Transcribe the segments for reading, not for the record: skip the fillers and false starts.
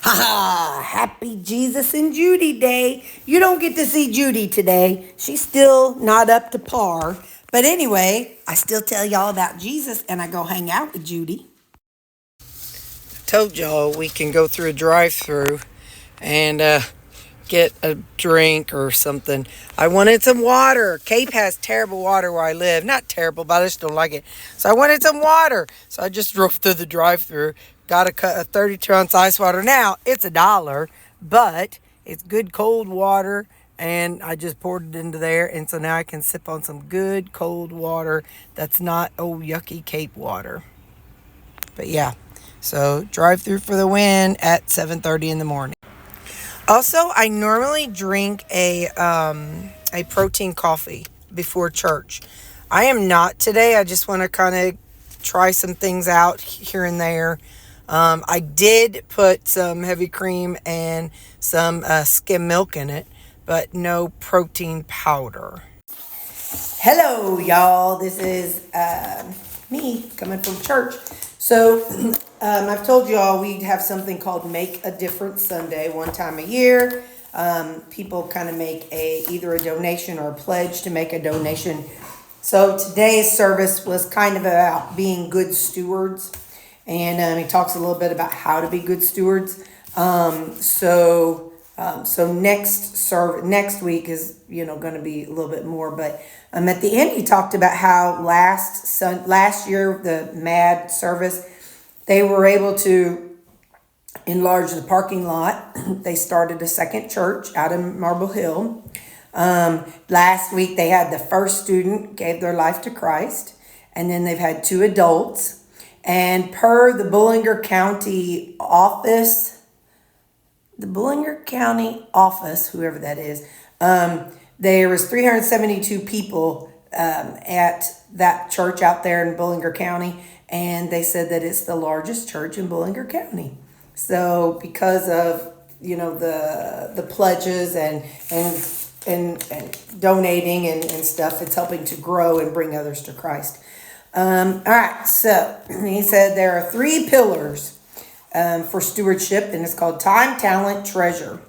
Ha! Happy Jesus and Judy Day. You don't get to see Judy today. She's still not up to par. But anyway, I still tell y'all about Jesus and I go hang out with Judy. Told y'all we can go through a drive-through and get a drink or something. I wanted some water. Cape has terrible water where I live. Not terrible, but I just don't like it. So I wanted some water. So I just drove through the drive-through. Got a 32-ounce ice water. Now, it's $1, but it's good cold water. And I just poured it into there. And so now I can sip on some good cold water that's not, yucky Cape water. But yeah, so drive-through for the win at 7:30 in the morning. Also, I normally drink a protein coffee before church. I am not today. I just want to kind of try some things out here and there. I did put some heavy cream and some skim milk in it, but no protein powder. Hello, y'all. This is me coming from church. So I've told y'all we have something called Make a Difference Sunday one time a year. People kind of make either a donation or a pledge to make a donation. So today's service was kind of about being good stewards. And he talks a little bit about how to be good stewards. So next week is going to be a little bit more, but at the end he talked about how last year the MAD service, they were able to enlarge the parking lot. They started a second church out in Marble Hill. Last week they had the first student gave their life to Christ, and then they've had 2 adults. And per the Bullinger County office, whoever that is, there was 372 people at that church out there in Bullinger County, and they said that it's the largest church in Bullinger County. So because of the pledges and donating and stuff, it's helping to grow and bring others to Christ. All right, so he said there are 3 pillars for stewardship, and it's called time, talent, treasure.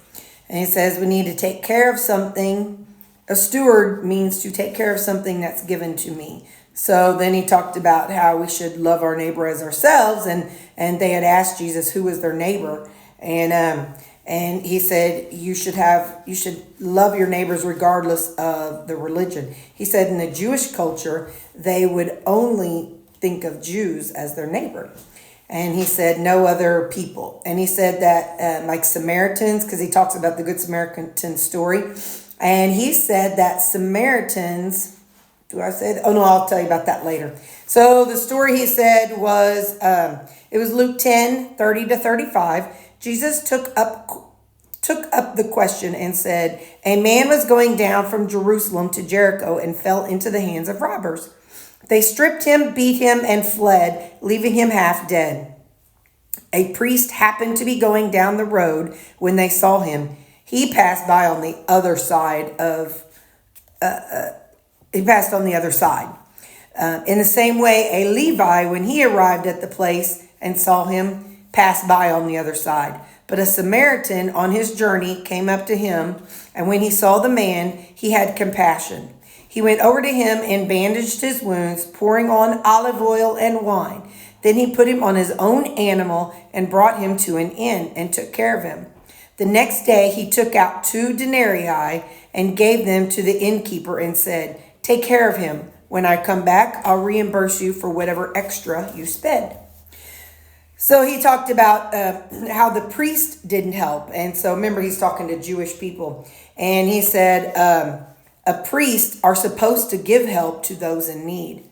And he says we need to take care of something. A steward means to take care of something that's given to me. So then he talked about how we should love our neighbor as ourselves, and they had asked Jesus who was their neighbor, and he said you should love your neighbors regardless of the religion. He said in the Jewish culture, they would only think of Jews as their neighbor. And he said no other people. And he said that like Samaritans, because he talks about the Good Samaritan story. And he said that Samaritans, do I say that? Oh no, I'll tell you about that later. So the story he said was, it was Luke 10:30-35. Jesus took up the question and said, a man was going down from Jerusalem to Jericho and fell into the hands of robbers. They stripped him, beat him, and fled, leaving him half dead. A priest happened to be going down the road when they saw him. He passed by on the other side in the same way, a Levi, when he arrived at the place and saw him, passed by on the other side. But a Samaritan on his journey came up to him, and when he saw the man, he had compassion. He went over to him and bandaged his wounds, pouring on olive oil and wine. Then he put him on his own animal and brought him to an inn and took care of him. The next day he took out 2 denarii and gave them to the innkeeper and said, take care of him. When I come back, I'll reimburse you for whatever extra you spend. So he talked about how the priest didn't help. And so remember, he's talking to Jewish people. And he said, a priest are supposed to give help to those in need.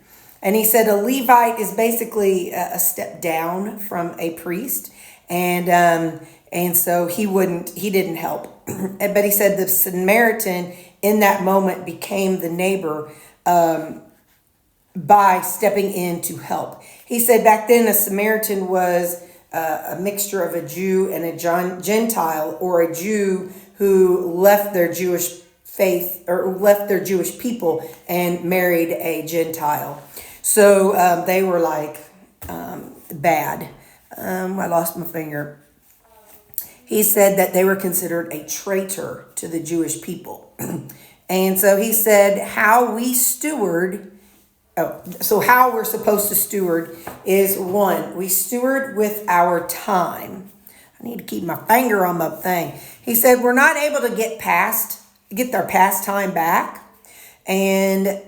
And he said a Levite is basically a step down from a priest. And so he didn't help. But he said the Samaritan in that moment became the neighbor by stepping in to help. He said back then a Samaritan was a mixture of a Jew and a Gentile, or a Jew who left their Jewish faith or left their Jewish people and married a Gentile. So they were like bad. I lost my finger. he said that they were considered a traitor to the Jewish people. And so he said how we steward. So how we're supposed to steward is, one, we steward with our time. I need to keep my finger on my thing. He said we're not able to get their past time back. And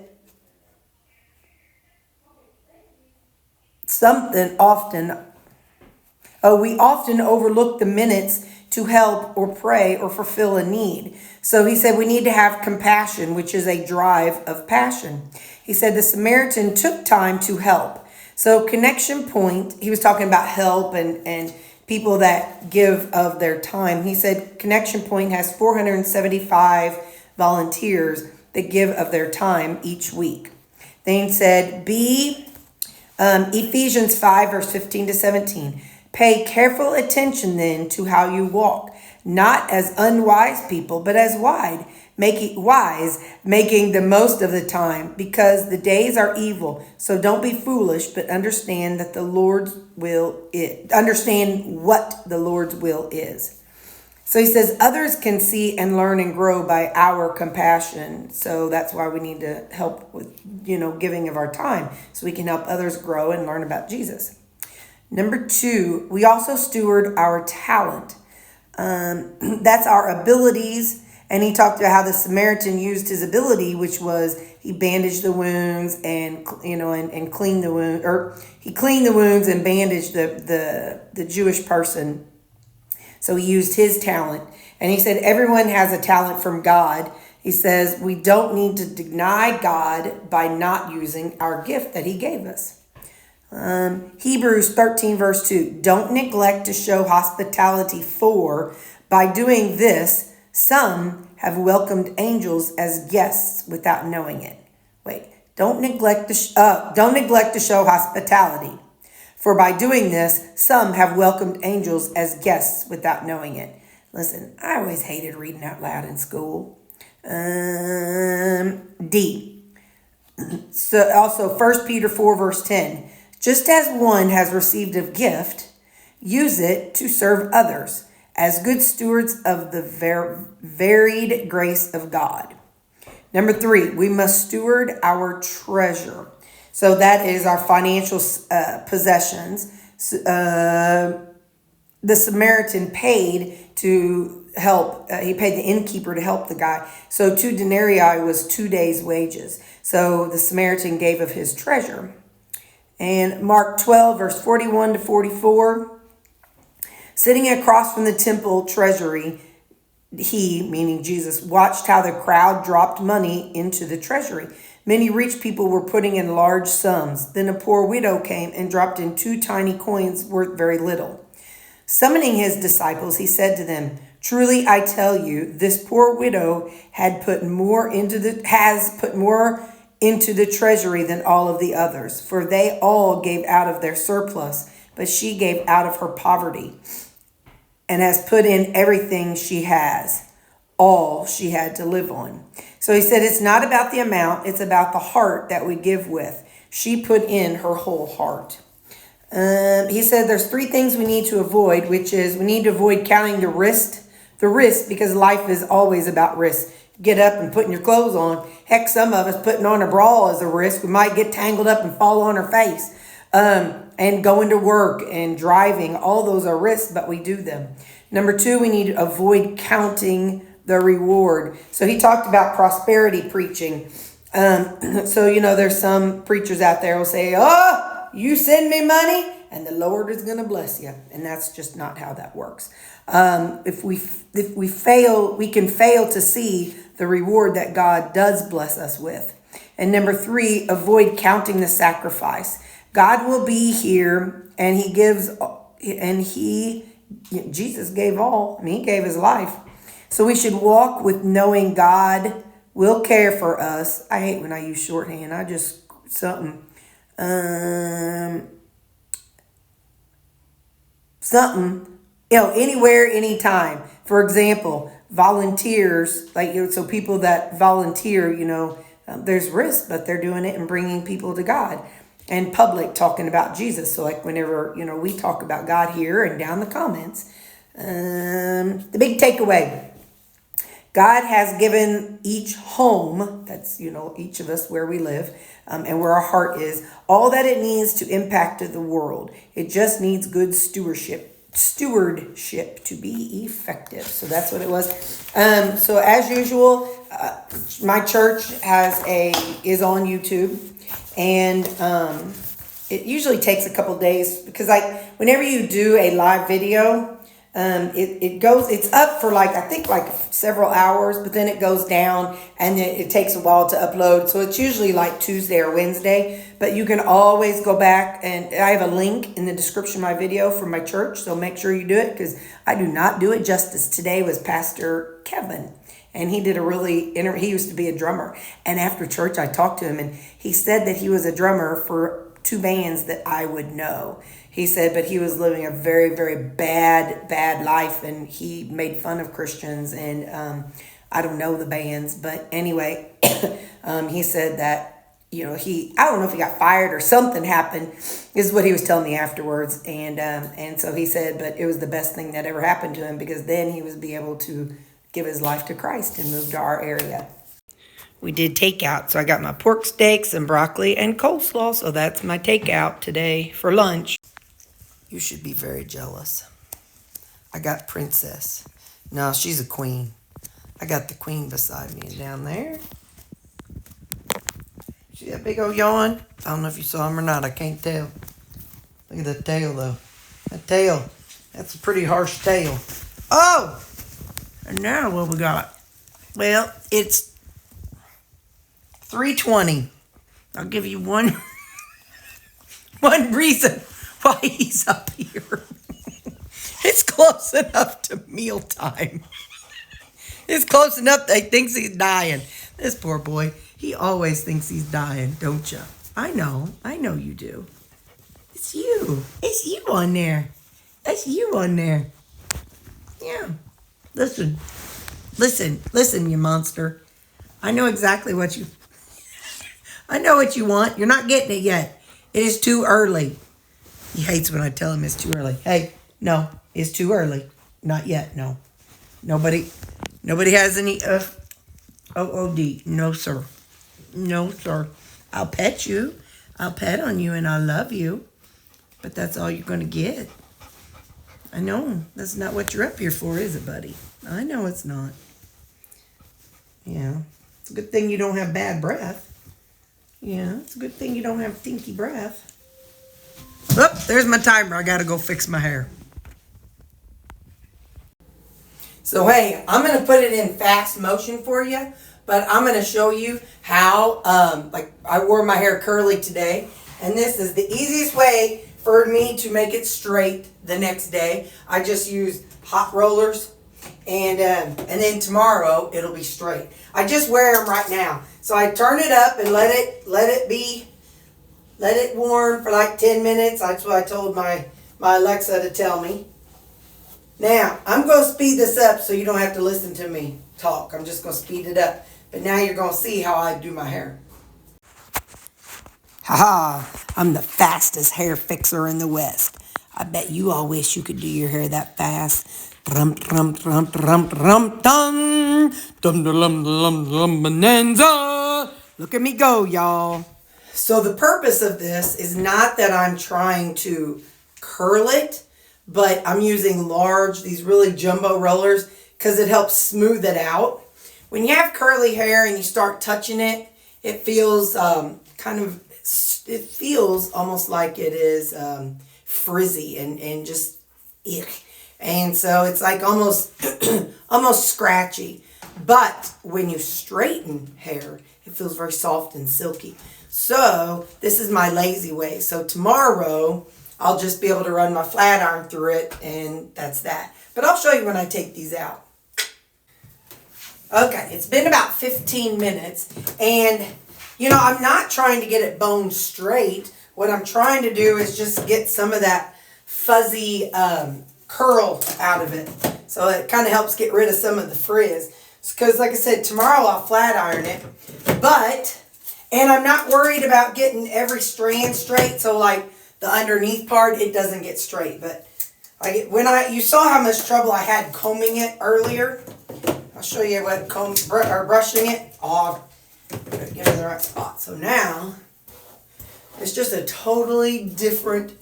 we often overlook the minutes to help or pray or fulfill a need. So he said we need to have compassion, which is a drive of passion. He said the Samaritan took time to help. So connection point, he was talking about help and people that give of their time. He said connection point has 475 volunteers that give of their time each week. Then he said Ephesians 5 verse 15 to 17. Pay careful attention then to how you walk, not as unwise people, but as making the most of the time, because the days are evil. So don't be foolish, but understand what the Lord's will is. So he says others can see and learn and grow by our compassion. So that's why we need to help with, giving of our time, so we can help others grow and learn about Jesus. Number 2, we also steward our talent. That's our abilities. And he talked about how the Samaritan used his ability, which was he bandaged the wounds and cleaned the wound, or he cleaned the wounds and bandaged the Jewish person. So he used his talent. And he said everyone has a talent from God. He says we don't need to deny God by not using our gift that he gave us. Hebrews 13 verse 2. Don't neglect to show hospitality, for by doing this, some have welcomed angels as guests without knowing it. Don't neglect to show hospitality, for by doing this, some have welcomed angels as guests without knowing it. Listen, I always hated reading out loud in school. D. So also 1 Peter 4 verse 10. Just as one has received a gift, use it to serve others as good stewards of the varied grace of God. Number 3, we must steward our treasure. So that is our financial possessions. The Samaritan paid to help. He paid the innkeeper to help the guy. So 2 denarii was 2 days' wages. So the Samaritan gave of his treasure. And Mark 12, verse 41 to 44, sitting across from the temple treasury, he, meaning Jesus, watched how the crowd dropped money into the treasury. Many rich people were putting in large sums. Then a poor widow came and dropped in 2 tiny coins worth very little. Summoning his disciples, he said to them, truly I tell you, this poor widow has put more into the treasury than all of the others, for they all gave out of their surplus, but she gave out of her poverty and has put in everything she has, all she had to live on. So he said it's not about the amount, it's about the heart that we give with. She put in her whole heart. He said there's 3 things we need to avoid, which is we need to avoid counting the risk, because life is always about risk. Get up and putting your clothes on. Heck, some of us putting on a bra is a risk. We might get tangled up and fall on our face. And going to work and driving, all those are risks, but we do them. Number 2, we need to avoid counting the reward. So he talked about prosperity preaching. So, there's some preachers out there who say, oh, you send me money and the Lord is going to bless you. And that's just not how that works. If we fail, we can fail to see the reward that God does bless us with. And number 3, avoid counting the sacrifice. God will be here and Jesus gave all. He gave his life. So we should walk with knowing God will care for us. I hate when I use shorthand. Anywhere, anytime. For example, volunteers, so people that volunteer, there's risk, but they're doing it and bringing people to God. And public, talking about Jesus. So whenever, we talk about God here and down the comments, The big takeaway. God has given each home, that's, each of us where we live, and where our heart is, all that it needs to impact the world. It just needs good stewardship to be effective. So that's what it was. So as usual, my church is on YouTube, and it usually takes a couple days because whenever you do a live video, it's up for I think several hours, but then it goes down and it takes a while to upload. So it's usually Tuesday or Wednesday, but you can always go back, and I have a link in the description of my video from my church. So make sure you do it, because I do not do it justice. Today was Pastor Kevin, and he did he used to be a drummer. And after church, I talked to him, and he said that he was a drummer for 2 bands that I would know. He said, but he was living a very, very bad life, and he made fun of Christians, and I don't know the bands, but anyway, he said that, I don't know if he got fired or something happened, is what he was telling me afterwards, and so he said, but it was the best thing that ever happened to him, because then he would be able to give his life to Christ and move to our area. We did takeout, so I got my pork steaks and broccoli and coleslaw, so that's my takeout today for lunch. You should be very jealous. I got Princess. No, she's a queen. I got the queen beside me down there. See that big old yawn? I don't know if you saw him or not. I can't tell. Look at that tail, though. That tail. That's a pretty harsh tail. Oh! And now what we got? Well, it's 3:20. I'll give you one reason why he's up here. It's close enough to mealtime. It's close enough that he thinks he's dying. This poor boy, he always thinks he's dying, don't you? I know you do. It's you on there. That's you on there. Yeah. Listen, you monster. I know exactly what you want. You're not getting it yet. It is too early. He hates when I tell him it's too early. Hey, no, it's too early. Not yet, no. Nobody has any OOD. No, sir. No, sir. I'll pet you. I'll pet on you, and I love you. But that's all you're going to get. I know. That's not what you're up here for, is it, buddy? I know it's not. Yeah. It's a good thing you don't have bad breath. Yeah, it's a good thing you don't have stinky breath. Oh, there's my timer. I got to go fix my hair. So, hey, I'm going to put it in fast motion for you, but I'm going to show you how, I wore my hair curly today, and this is the easiest way for me to make it straight the next day. I just use hot rollers, and then tomorrow it'll be straight. I just wear them right now. So I turn it up and let it warm for 10 minutes. That's what I told my Alexa to tell me. Now, I'm going to speed this up so you don't have to listen to me talk. I'm just going to speed it up. But now you're going to see how I do my hair. Haha, I'm the fastest hair fixer in the West. I bet you all wish you could do your hair that fast. Dum dum dum dum dum dum dum dum dum bonanza. Look at me go, y'all. So the purpose of this is not that I'm trying to curl it, but I'm using these really jumbo rollers because it helps smooth it out. When you have curly hair and you start touching it, it feels it feels almost like it is frizzy and just ick. And so it's almost almost scratchy. But when you straighten hair, it feels very soft and silky. So this is my lazy way. So tomorrow I'll just be able to run my flat iron through it, and that's that. But I'll show you when I take these out. Okay, it's been about 15 minutes, and I'm not trying to get it bone straight. What I'm trying to do is just get some of that fuzzy curl out of it. So it kind of helps get rid of some of the frizz. Because like I said, tomorrow I'll flat iron it. And I'm not worried about getting every strand straight. So the underneath part, it doesn't get straight. But You saw how much trouble I had combing it earlier. I'll show you what brushing it. Oh, gotta get it in the right spot. So now it's just a totally different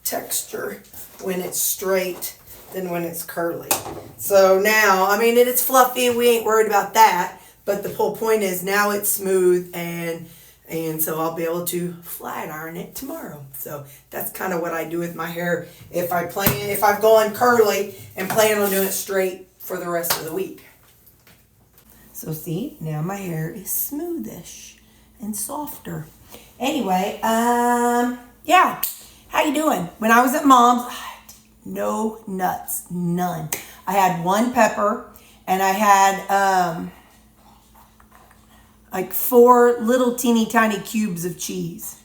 texture when it's straight than when it's curly. So now, I mean, it's fluffy and we ain't worried about that. But the whole point is now it's smooth and so I'll be able to flat iron it tomorrow. So that's kind of what I do with my hair if I've gone curly and plan on doing it straight for the rest of the week. So see, now my hair is smoothish and softer. Anyway, yeah. How you doing? When I was at Mom's, I had no nuts, none. I had one pepper and I had like 4 little teeny tiny cubes of cheese.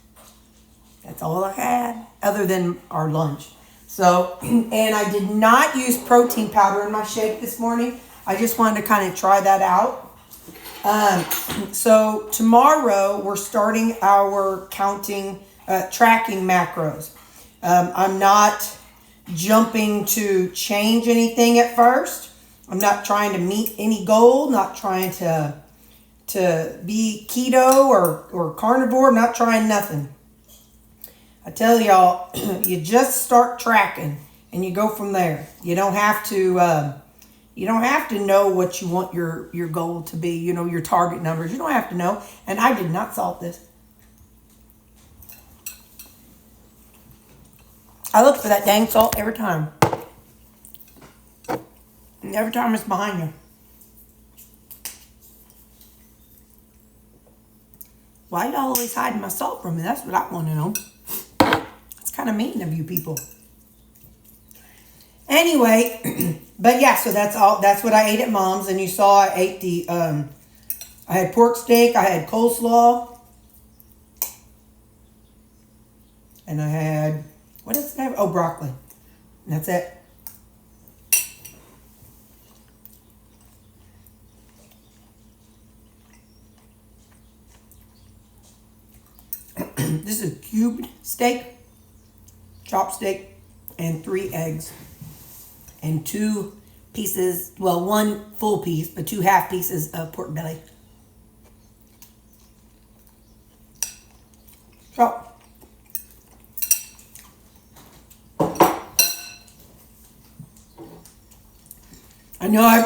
That's all I had other than our lunch. So, and I did not use protein powder in my shake this morning. I just wanted to kind of try that out. So tomorrow we're starting our tracking macros. I'm not jumping to change anything at first. I'm not trying to meet any goal, not trying to be keto or carnivore. I'm not trying nothing. I tell y'all, you just start tracking and you go from there. You don't have to know what you want your goal to be, your target numbers. You don't have to know. And I did not salt this. I look for that dang salt every time. And every time it's behind you. Why y'all always hiding my salt from me? That's what I want to know. It's kind of mean of you people. Anyway, but yeah, so that's all. That's what I ate at Mom's. And you saw I ate I had pork steak. I had coleslaw. And I had, what else did I have? Oh, broccoli. And that's it. This is cubed steak, chopped steak, and 3 eggs. And 2 pieces, well, 1 full piece, but 2 half pieces of pork belly. So, I know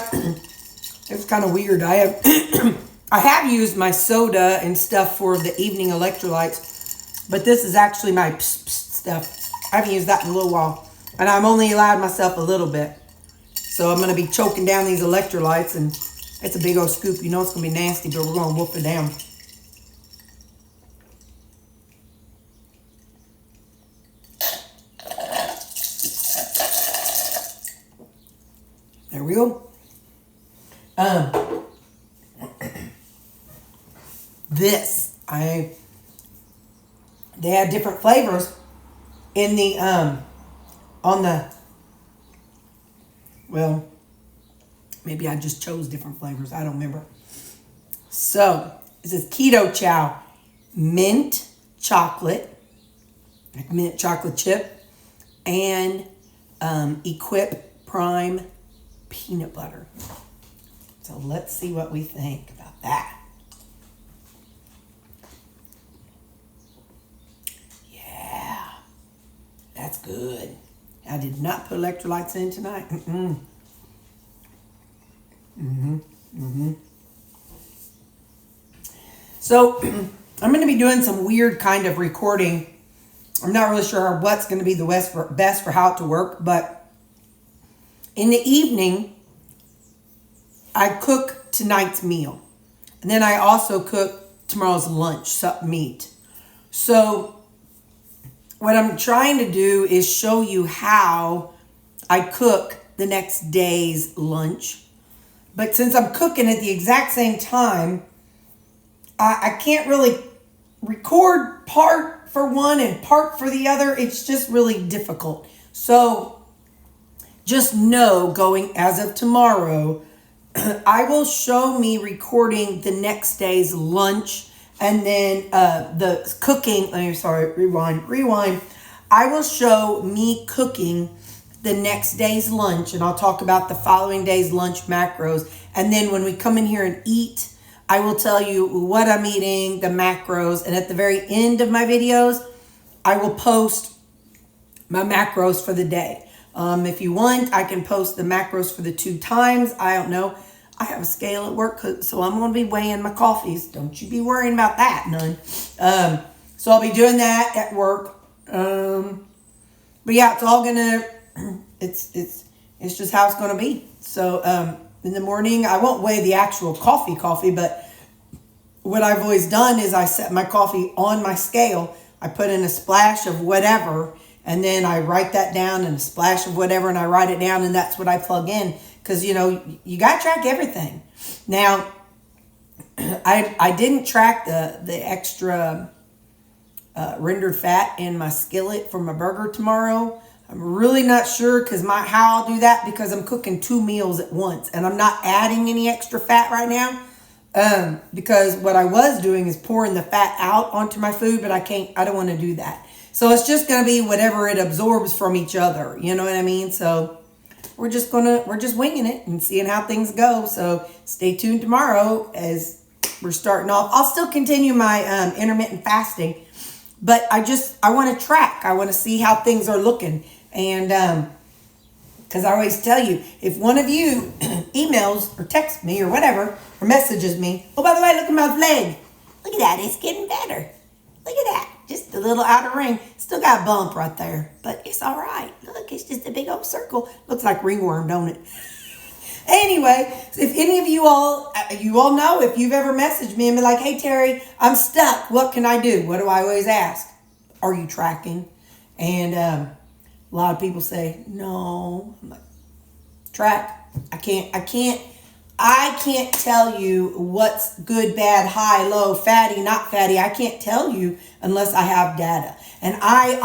it's kind of weird. I have used my soda and stuff for the evening electrolytes, but this is actually my stuff. I haven't used that in a little while. And I'm only allowed myself a little bit. So I'm going to be choking down these electrolytes. And it's a big old scoop. You know it's going to be nasty, but we're going to wolf it down. There we go. They had different flavors in the, well, maybe I just chose different flavors. I don't remember. So, this is Keto Chow. Mint chocolate, like mint chocolate chip, and Equip Prime peanut butter. So, let's see what we think about that. Yeah, that's good. I did not put electrolytes in tonight. So, I'm going to be doing some weird kind of recording. I'm not really sure what's going to be the best for how it to work, but in the evening, I cook tonight's meal. And then I also cook tomorrow's lunch, some meat. So, what I'm trying to do is show you how I cook the next day's lunch. But since I'm cooking at the exact same time, I can't really record part for one and part for the other. It's just really difficult. So just know, going as of tomorrow, I will show me recording the next day's lunch. And then the cooking, rewind. I will show me cooking the next day's lunch, and I'll talk about the following day's lunch macros. And then when we come in here and eat, I will tell you what I'm eating, the macros, and at the very end of my videos, I will post my macros for the day. If you want, I can post the macros for the 2 times. I don't know. I have a scale at work, so I'm going to be weighing my coffees. Don't you be worrying about that, none. So I'll be doing that at work. But yeah, it's all gonna, it's just how it's gonna be. So in the morning, I won't weigh the actual coffee, but what I've always done is I set my coffee on my scale. I put in a splash of whatever, and then I write that down, and a splash of whatever, and I write it down, and that's what I plug in. Because, you know, you got to track everything. Now, I didn't track the extra rendered fat in my skillet for my burger tomorrow. I'm really not sure how I'll do that, because I'm cooking 2 meals at once, and I'm not adding any extra fat right now. Because what I was doing is pouring the fat out onto my food, but I don't want to do that. So it's just going to be whatever it absorbs from each other. You know what I mean? So we're just winging it and seeing how things go. So stay tuned tomorrow as we're starting off. I'll still continue my intermittent fasting, but I want to track. I want to see how things are looking. And because I always tell you, if one of you emails or texts me or whatever, or messages me, oh, by the way, look at my leg. Look at that. It's getting better. Look at that. Just a little outer ring. Still got a bump right there, but it's all right. Look, it's just a big old circle. Looks like ringworm, don't it? Anyway, if any of you all know, if you've ever messaged me and been like, hey, Terri, I'm stuck. What can I do? What do I always ask? Are you tracking? And a lot of people say, no. I'm like, track. I can't tell you what's good, bad, high, low, fatty, not fatty. I can't tell you unless I have data. And I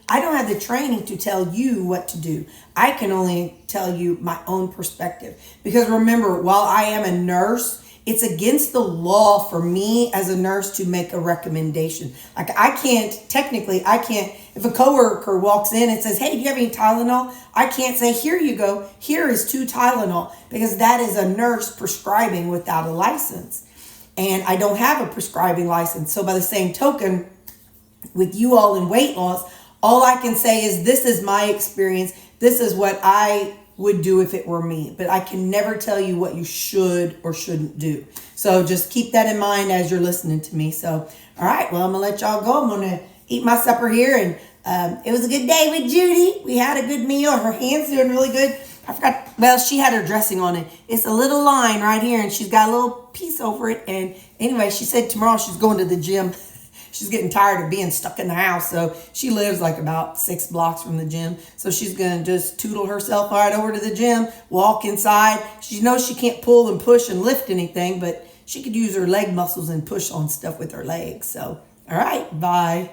don't have the training to tell you what to do. I can only tell you my own perspective. Because remember, while I am a nurse, it's against the law for me as a nurse to make a recommendation. Like I can't, if a coworker walks in and says, hey, do you have any Tylenol? I can't say, here you go, here is 2 Tylenol, because that is a nurse prescribing without a license. And I don't have a prescribing license. So by the same token, with you all in weight loss, all I can say is this is my experience. This is what I would do if it were me, but I can never tell you what you should or shouldn't do. So just keep that in mind as you're listening to me. So, all right, well, I'm gonna let y'all go. I'm gonna eat my supper here, and it was a good day with Judy. We had a good meal. Her hand's doing really good. I forgot, well, she had her dressing on it. It's a little line right here, and she's got a little piece over it. And anyway, she said tomorrow she's going to the gym. She's getting tired of being stuck in the house. So she lives like about 6 blocks from the gym. So she's going to just tootle herself right over to the gym, walk inside. She knows she can't pull and push and lift anything, but she could use her leg muscles and push on stuff with her legs. So, all right, bye.